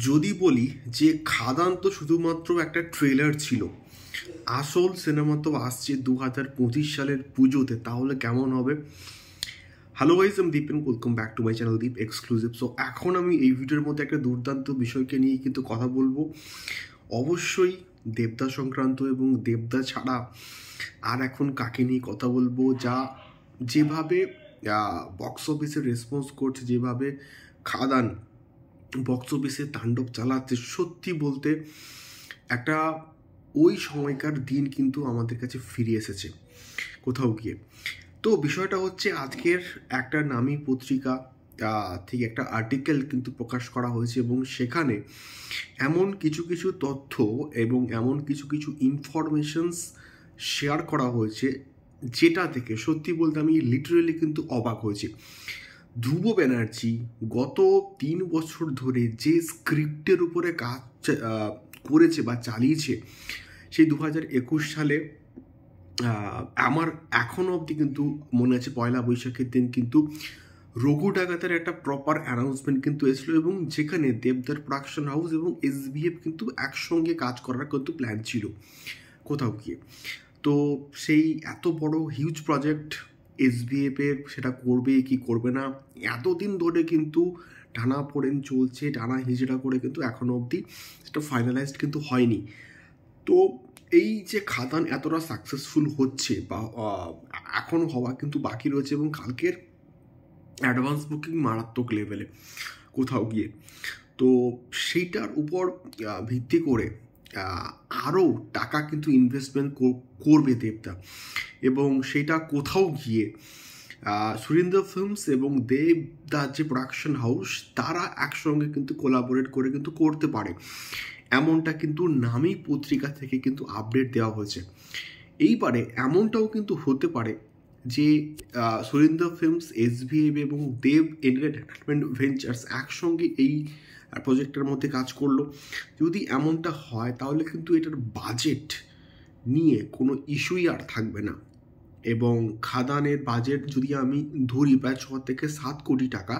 যদি বলি যে খাদান তো শুধুমাত্র একটা ট্রেলার ছিল, আসল সিনেমা তো আসছে 2025 সালের পুজোতে, তাহলে কেমন হবে? হ্যালো গাইস, আমি Deep, welcome back to my channel Deep exclusive. So এখন আমি এই ভিডিওর মধ্যে একটা দুর্দান্ত বিষয়কে নিয়ে কিন্তু কথা বলবো। অবশ্যই দেবদা সংক্রান্ত, এবং দেবদা ছাড়া আর এখন কাকে নিয়ে কথা বলবো, যেভাবে বক্স অফিসে রেসপন্স করছে, যেভাবে খাদান বক্স অফিসে তাণ্ডব চালাচ্ছে, সত্যি বলতে একটা ওই সময়কার দিন কিন্তু আমাদের কাছে ফিরে এসেছে কোথাও গিয়ে। তো বিষয়টা হচ্ছে, আজকের একটা নামী পত্রিকা থেকে একটা আর্টিকেল কিন্তু প্রকাশ করা হয়েছে, এবং সেখানে এমন কিছু কিছু তথ্য এবং এমন কিছু কিছু ইনফরমেশনস শেয়ার করা হয়েছে, যেটা থেকে সত্যি বলতে আমি লিটারেলি কিন্তু অবাক হয়েছি। ধ্রুব ব্যানার্জি গত 3 বছর ধরে যে স্ক্রিপ্টের উপরে কাজ করেছে বা চালিয়েছে, সেই 2021 সালে আমার এখনও অবধি কিন্তু মনে আছে, পয়লা বৈশাখের দিন কিন্তু রঘু ডাকাতের একটা প্রপার অ্যানাউন্সমেন্ট কিন্তু এসেছিল, এবং যেখানে দেবদার প্রোডাকশন হাউস এবং SBF কিন্তু একসঙ্গে কাজ করার কিন্তু প্ল্যান ছিল কোথাও গিয়ে। তো সেই এত বড় হিউজ প্রজেক্ট SBF সেটা করবে কি করবে না, এতদিন ধরে কিন্তু টানা পড়েন চলছে, টানা হিজড়া করে কিন্তু এখনও অবধি সেটা ফাইনালাইজড কিন্তু হয়নি। তো এই যে খাদান এতটা সাকসেসফুল হচ্ছে বা এখনও হওয়া কিন্তু বাকি রয়েছে, এবং কালকের অ্যাডভান্স বুকিং মারাত্মক লেভেলে কোথাও গিয়ে। তো সেইটার উপর ভিত্তি করে আরও টাকা কিন্তু ইনভেস্টমেন্ট করবে দেবদা, এবং সেটা কোথাও গিয়ে সুরিন্দর ফিল্মস এবং দেবদার যে প্রোডাকশন হাউস, তারা একসঙ্গে কিন্তু কোলাবোরেট করে কিন্তু করতে পারে, এমনটা কিন্তু নামী পত্রিকা থেকে কিন্তু আপডেট দেওয়া হয়েছে। এইবারে এমনটাও কিন্তু হতে পারে যে সুরিন্দর ফিল্মস, SBF এবং দেব এন্টারটেনমেন্ট ভেঞ্চার্স একসঙ্গে এই প্রজেক্টের মধ্যে কাজ করলো। যদি এমনটা হয়, তাহলে কিন্তু এটার বাজেট নিয়ে কোনো ইস্যুই আর থাকবে না, এবং খাদানের বাজেট যদি আমি ধরি প্রায় 6 থেকে 7 কোটি টাকা,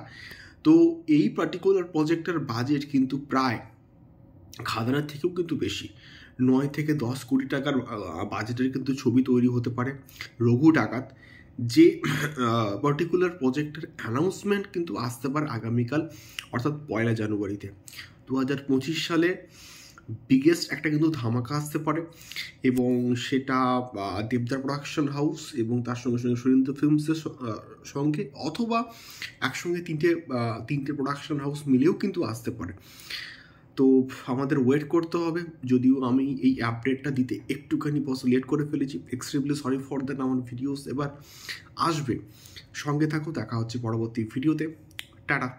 তো এই পার্টিকুলার প্রজেক্টের বাজেট কিন্তু প্রায় খাদানের থেকেও কিন্তু বেশি, 9 থেকে 10 কোটি টাকার বাজেটের কিন্তু ছবি তৈরি হতে পারে রঘু ডাকাত। যে পার্টিকুলার প্রজেক্টের অ্যানাউন্সমেন্ট কিন্তু আসতে পারে আগামীকাল, অর্থাৎ 1 জানুয়ারিতে 2025 সালে বিগেস্ট একটা কিন্তু ধামাকা আসতে পারে, এবং সেটা দেবদার প্রোডাকশন হাউস এবং তার সঙ্গে সঙ্গে সুরিন্দর ফিল্মসের সঙ্গে, অথবা একসঙ্গে তিনটে প্রোডাকশন হাউস মিলেও কিন্তু আসতে পারে। তো আমাদের ওয়েট করতে হবে, যদিও আমি এই আপডেটটা দিতে একটুখানি লেট করে ফেলেছি, এক্সট্রিমলি সরি ফর দ্যাট। আমার ভিডিওস এবার আসবে, সঙ্গে থাকো, দেখা হচ্ছে পরবর্তী ভিডিওতে। টাটা।